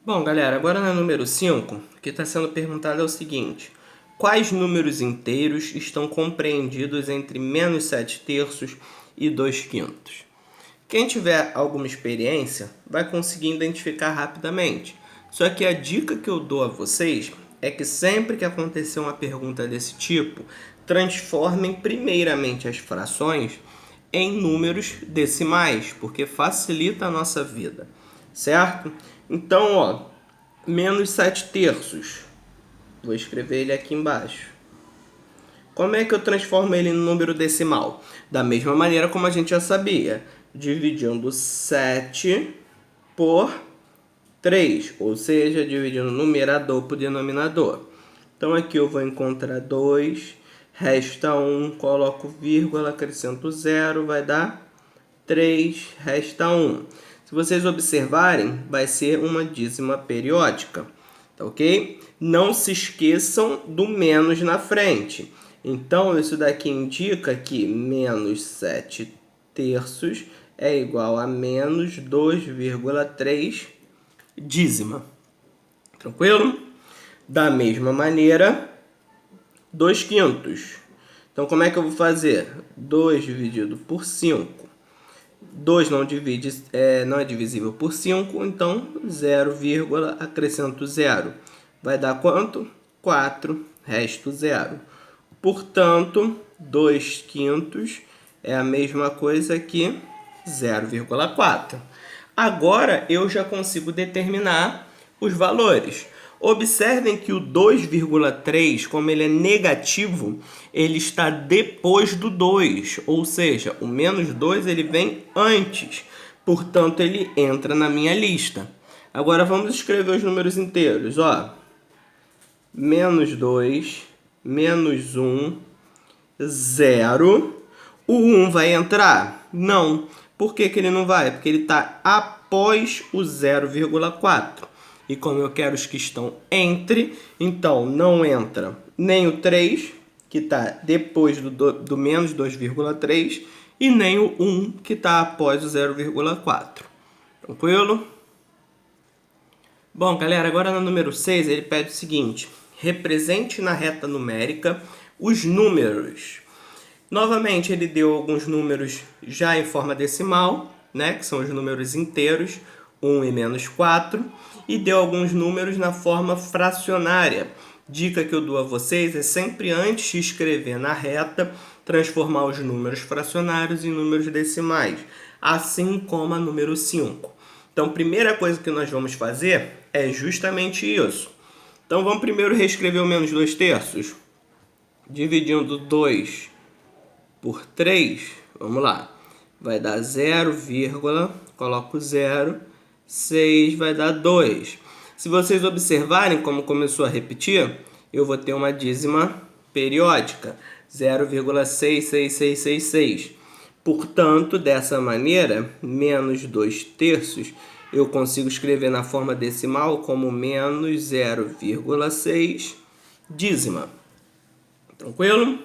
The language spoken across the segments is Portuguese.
Bom, galera, agora na número 5, o que está sendo perguntado é o seguinte: quais números inteiros estão compreendidos entre menos 7 terços e 2 quintos? Quem tiver alguma experiência vai conseguir identificar rapidamente. Só que a dica que eu dou a vocês é que sempre que acontecer uma pergunta desse tipo, transformem primeiramente as frações em números decimais, porque facilita a nossa vida, certo? Então, ó, menos 7 terços. Vou escrever ele aqui embaixo. Como é que eu transformo ele em número decimal? Da mesma maneira como a gente já sabia, dividindo 7 por 3, ou seja, dividindo numerador por denominador. Então aqui eu vou encontrar 2, resta 1, coloco vírgula, acrescento 0, vai dar 3, resta 1. Se vocês observarem, vai ser uma dízima periódica, tá ok? Não se esqueçam do menos na frente. Então, isso daqui indica que menos 7 terços é igual a menos 2,3 dízima. Tranquilo? Da mesma maneira, 2 quintos. Então, como é que eu vou fazer? 2 dividido por 5. 2 não é divisível por 5, então 0, acrescento 0. Vai dar quanto? 4, resto 0. Portanto, 2 quintos é a mesma coisa que 0,4. Agora eu já consigo determinar os valores. Observem que o 2,3, como ele é negativo, ele está depois do 2, ou seja, o menos 2 ele vem antes, portanto ele entra na minha lista. Agora vamos escrever os números inteiros, ó. Menos 2, menos 1, 0. O 1 vai entrar? Não. Por que ele não vai? Porque ele está após o 0,4. E como eu quero os que estão entre, então não entra nem o 3, que está depois do menos 2,3, e nem o 1, que está após o 0,4. Tranquilo? Bom, galera, agora no número 6 ele pede o seguinte: represente na reta numérica os números. Novamente, ele deu alguns números já em forma decimal, né, que são os números inteiros, 1 e menos 4, e deu alguns números na forma fracionária. Dica que eu dou a vocês é sempre antes de escrever na reta, transformar os números fracionários em números decimais, assim como a número 5. Então, a primeira coisa que nós vamos fazer é justamente isso. Então, vamos primeiro reescrever o menos 2 terços, dividindo 2 por 3, vamos lá, vai dar 0, coloco 0, 6 vai dar 2. Se vocês observarem como começou a repetir, eu vou ter uma dízima periódica, 0,66666. Portanto, dessa maneira, menos 2 terços, eu consigo escrever na forma decimal como menos 0,6 dízima. Tranquilo?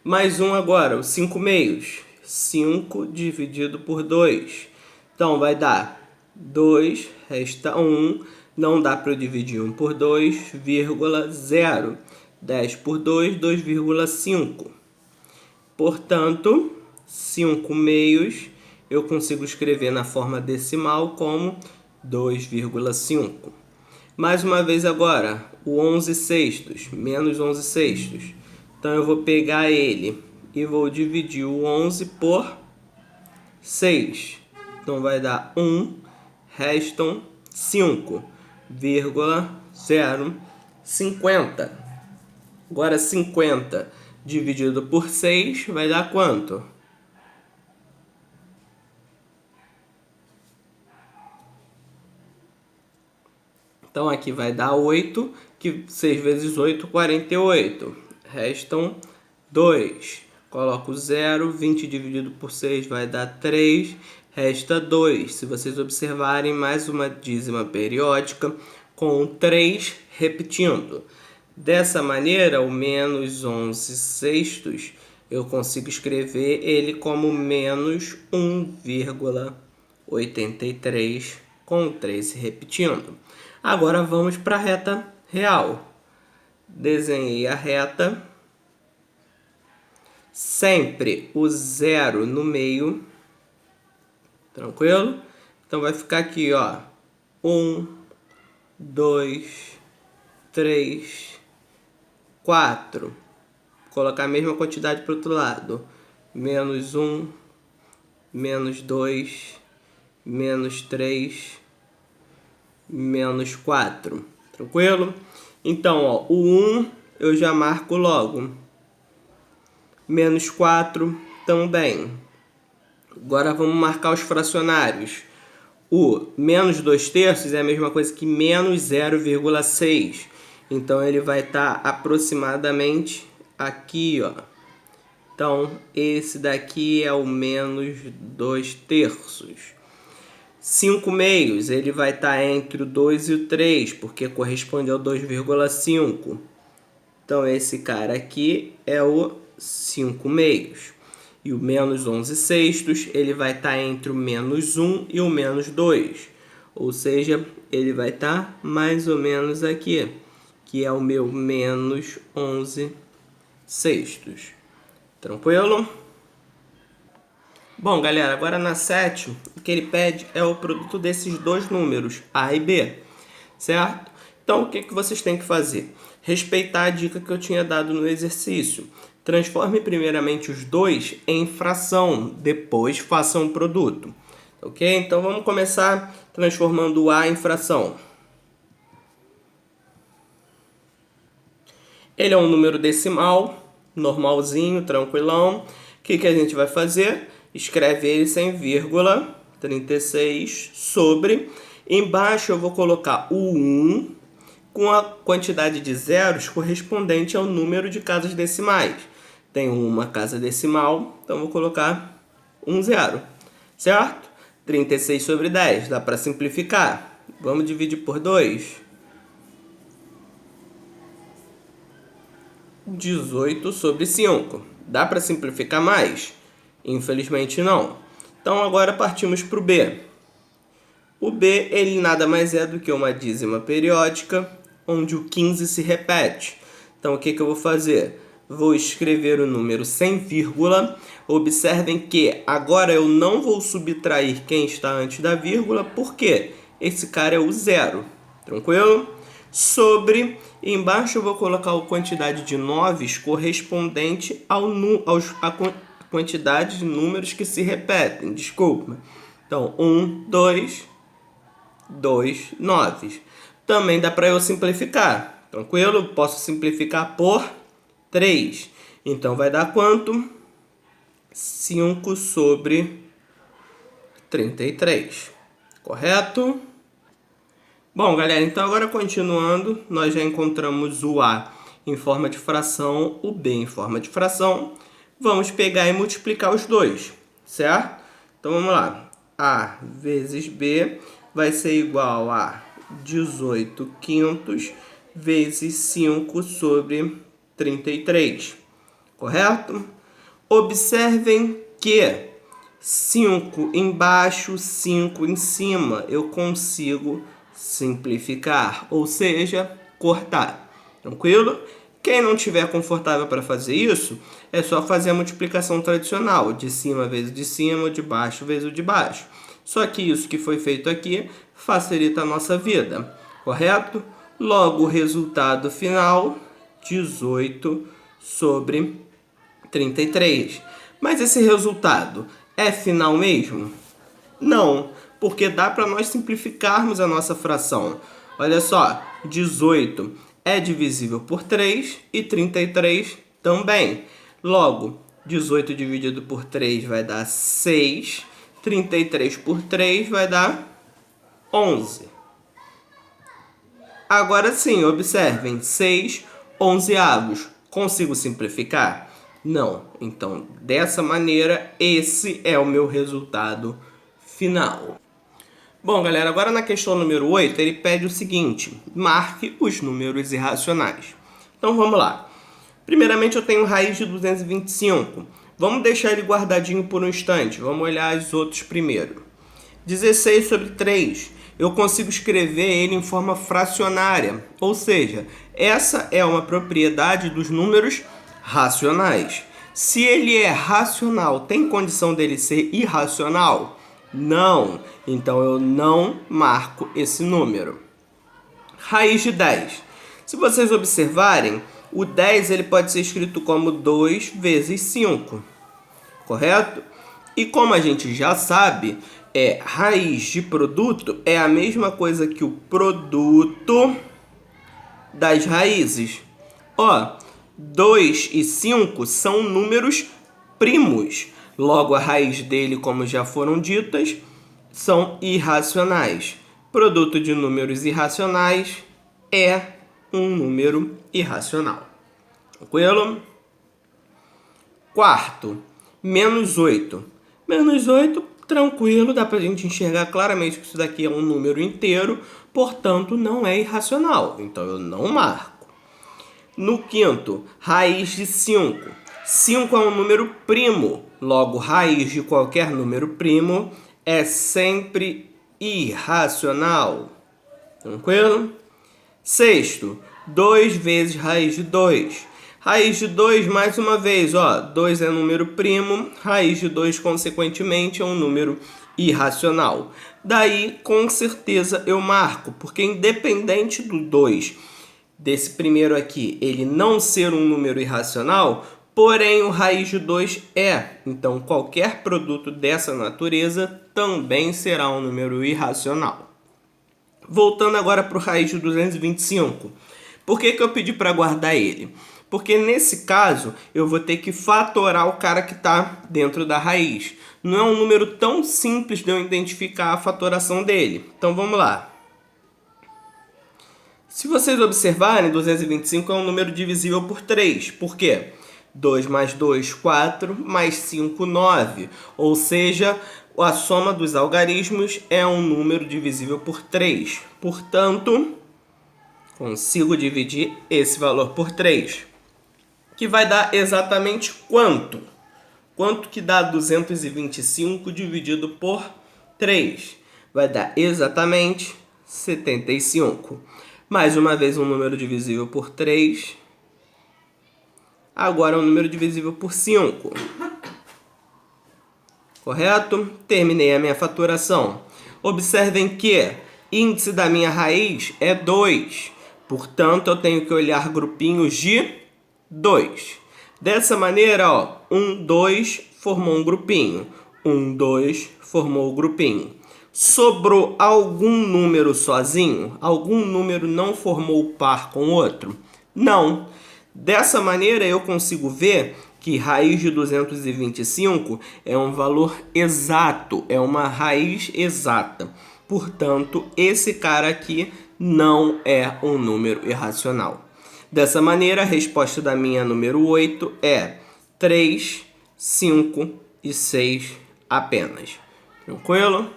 Mais um agora, os 5 meios. 5 dividido por 2. Então, vai dar 2, resta 1. Não dá para eu dividir 1 por 2, 0. 10 por 2, 2,5. Portanto, 5 meios eu consigo escrever na forma decimal como 2,5. Mais uma vez agora, o 11 sextos, menos 11 sextos. Então, eu vou pegar ele e vou dividir o 11 por 6. Então, vai dar 1, restam 5,050. Agora, 50 dividido por 6 vai dar quanto? Então, aqui vai dar 8, que 6 vezes 8, 48. Restam 2. Coloco 0, 20 dividido por 6 vai dar 3, resta 2. Se vocês observarem, mais uma dízima periódica com 3 repetindo. Dessa maneira, o menos 11 sextos, eu consigo escrever ele como menos 1,83 com o 3 se repetindo. Agora vamos para a reta real. Desenhei a reta. Sempre o 0 no meio. Tranquilo? Então vai ficar aqui, ó. 1, 2, 3, 4. Vou colocar a mesma quantidade para o outro lado. Menos 1, menos 2, menos 3, menos 4. Tranquilo? Então, ó, o 1 eu já marco logo. Menos 4 também. Agora vamos marcar os fracionários. O menos 2/3 é a mesma coisa que menos 0,6. Então ele vai estar aproximadamente aqui, ó. Então esse daqui é o menos 2/3. 5 meios, ele vai estar entre o 2 e o 3, porque corresponde ao 2,5. Então esse cara aqui é o 5 meios. E o menos 11/6, ele vai estar entre o menos 1 e o menos 2. Ou seja, ele vai estar mais ou menos aqui, que é o meu menos 11/6. Tranquilo? Bom, galera, agora na 7, o que ele pede é o produto desses dois números, A e B. Certo? Então, o que vocês têm que fazer? Respeitar a dica que eu tinha dado no exercício. Transforme primeiramente os dois em fração, depois faça um produto. Ok? Então vamos começar transformando o A em fração. Ele é um número decimal, normalzinho, tranquilão. O que a gente vai fazer? Escreve ele sem vírgula, 36 sobre. Embaixo eu vou colocar o 1 com a quantidade de zeros correspondente ao número de casas decimais. Tem uma casa decimal, então vou colocar 1 zero, certo? 36 sobre 10, dá para simplificar. Vamos dividir por 2. 18 sobre 5. Dá para simplificar mais? Infelizmente não. Então agora partimos para o B. O B, ele nada mais é do que uma dízima periódica, onde o 15 se repete. Então o que eu vou fazer? Vou escrever o número sem vírgula. Observem que agora eu não vou subtrair quem está antes da vírgula, porque esse cara é o 0. Tranquilo? Sobre, embaixo eu vou colocar a quantidade de 9 correspondente à quantidade de números que se repetem. Desculpa. Então, 1, 2, 9. Também dá para eu simplificar. Tranquilo? Posso simplificar por 3. Então vai dar quanto? 5 sobre 33. Correto? Bom, galera, então agora continuando, nós já encontramos o A em forma de fração, o B em forma de fração. Vamos pegar e multiplicar os dois, certo? Então vamos lá. A vezes B vai ser igual a 18 quintos vezes 5 sobre 33. Correto? Observem que 5 embaixo, 5 em cima, eu consigo simplificar, ou seja, cortar. Tranquilo? Quem não estiver confortável para fazer isso, é só fazer a multiplicação tradicional, de cima vezes de cima, de baixo vezes o de baixo. Só que isso que foi feito aqui facilita a nossa vida, correto? Logo, o resultado final, 18 sobre 33. Mas esse resultado é final mesmo? Não, porque dá para nós simplificarmos a nossa fração. Olha só, 18 é divisível por 3 e 33 também. Logo, 18 dividido por 3 vai dar 6, 33 por 3 vai dar 11. Agora sim, observem, 6 onzeavos. Consigo simplificar? Não. Então, dessa maneira, esse é o meu resultado final. Bom, galera, agora na questão número 8, ele pede o seguinte: marque os números irracionais. Então, vamos lá. Primeiramente, eu tenho raiz de 225. Vamos deixar ele guardadinho por um instante. Vamos olhar os outros primeiro. 16 sobre 3. eu consigo escrever ele em forma fracionária, ou seja, essa é uma propriedade dos números racionais. Se ele é racional, tem condição dele ser irracional? Não. Então eu não marco esse número. Raiz de 10. Se vocês observarem, o 10 ele pode ser escrito como 2 vezes 5, correto? E como a gente já sabe, raiz de produto é a mesma coisa que o produto das raízes. 2 e 5 são números primos. Logo, a raiz dele, como já foram ditas, são irracionais. Produto de números irracionais é um número irracional. Tranquilo? Quarto, menos 8. Menos 8, tranquilo, dá pra gente enxergar claramente que isso daqui é um número inteiro, portanto não é irracional. Então eu não marco. No quinto, raiz de 5. 5 é um número primo, logo raiz de qualquer número primo é sempre irracional. Tranquilo? Sexto, 2 vezes raiz de 2. Raiz de 2, mais uma vez, 2 é número primo, raiz de 2, consequentemente, é um número irracional. Daí, com certeza, eu marco, porque independente do 2, desse primeiro aqui, ele não ser um número irracional, porém o raiz de 2 é. Então, qualquer produto dessa natureza também será um número irracional. Voltando agora para o raiz de 225. Por que eu pedi para guardar ele? Porque nesse caso, eu vou ter que fatorar o cara que está dentro da raiz. Não é um número tão simples de eu identificar a fatoração dele. Então, vamos lá. Se vocês observarem, 225 é um número divisível por 3. Por quê? 2 mais 2, 4, mais 5, 9. Ou seja, a soma dos algarismos é um número divisível por 3. Portanto, consigo dividir esse valor por 3. Que vai dar exatamente quanto? Quanto que dá 225 dividido por 3? Vai dar exatamente 75. Mais uma vez um número divisível por 3. Agora um número divisível por 5. Correto? Terminei a minha faturação. Observem que índice da minha raiz é 2. Portanto, eu tenho que olhar grupinhos de 2. Dessa maneira, 1, 2 formou um grupinho. 1, 2 formou o grupinho. Sobrou algum número sozinho? Algum número não formou par com o outro? Não. Dessa maneira, eu consigo ver que raiz de 225 é um valor exato, é uma raiz exata. Portanto, esse cara aqui não é um número irracional. Dessa maneira, a resposta da minha número 8 é 3, 5 e 6 apenas. Tranquilo?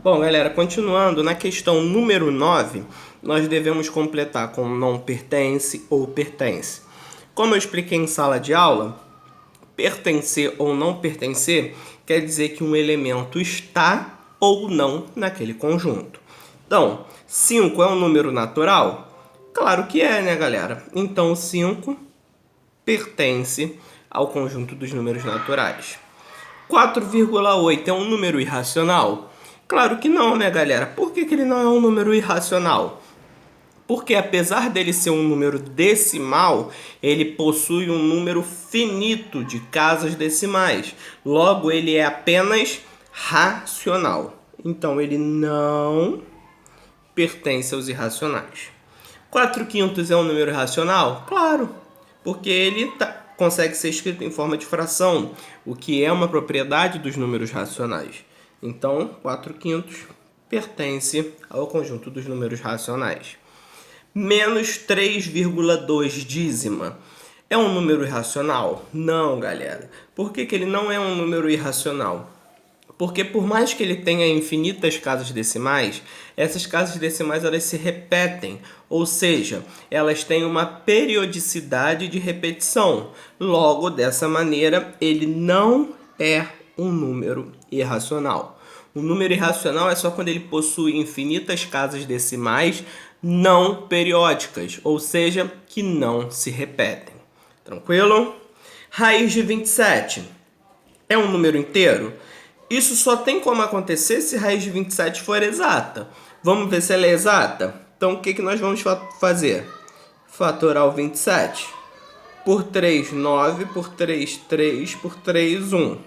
Bom, galera, continuando, na questão número 9, nós devemos completar com não pertence ou pertence. Como eu expliquei em sala de aula, pertencer ou não pertencer quer dizer que um elemento está ou não naquele conjunto. Então, 5 é um número natural? Claro que é, né, galera? Então, o 5 pertence ao conjunto dos números naturais. 4,8 é um número irracional? Claro que não, né, galera? Por que ele não é um número irracional? Porque apesar dele ser um número decimal, ele possui um número finito de casas decimais. Logo, ele é apenas racional. Então, ele não pertence aos irracionais. 4/5 é um número racional? Claro, porque ele consegue ser escrito em forma de fração, o que é uma propriedade dos números racionais. Então, 4/5 pertence ao conjunto dos números racionais. Menos 3,2 dízima. É um número irracional? Não, galera. Por que ele não é um número irracional? Porque por mais que ele tenha infinitas casas decimais, essas casas decimais elas se repetem, ou seja, elas têm uma periodicidade de repetição. Logo, dessa maneira, ele não é um número irracional. O número irracional é só quando ele possui infinitas casas decimais não periódicas, ou seja, que não se repetem. Tranquilo? Raiz de 27 é um número inteiro? Isso só tem como acontecer se raiz de 27 for exata. Vamos ver se ela é exata? Então, o que nós vamos fazer? Fatorar o 27. Por 3, 9. Por 3, 3. Por 3, 1.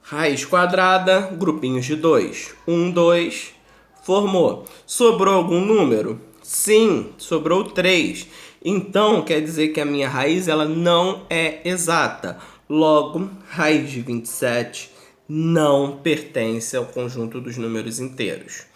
Raiz quadrada, grupinhos de 2. 1, 2. Formou. Sobrou algum número? Sim, sobrou 3. Então, quer dizer que a minha raiz ela não é exata. Logo, raiz de 27 não pertence ao conjunto dos números inteiros.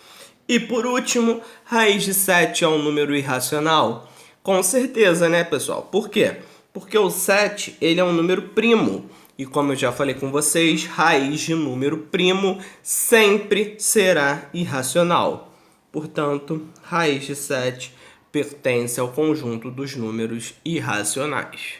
E por último, raiz de 7 é um número irracional? Com certeza, né, pessoal? Por quê? Porque o 7 ele é um número primo. E como eu já falei com vocês, raiz de número primo sempre será irracional. Portanto, raiz de 7 pertence ao conjunto dos números irracionais.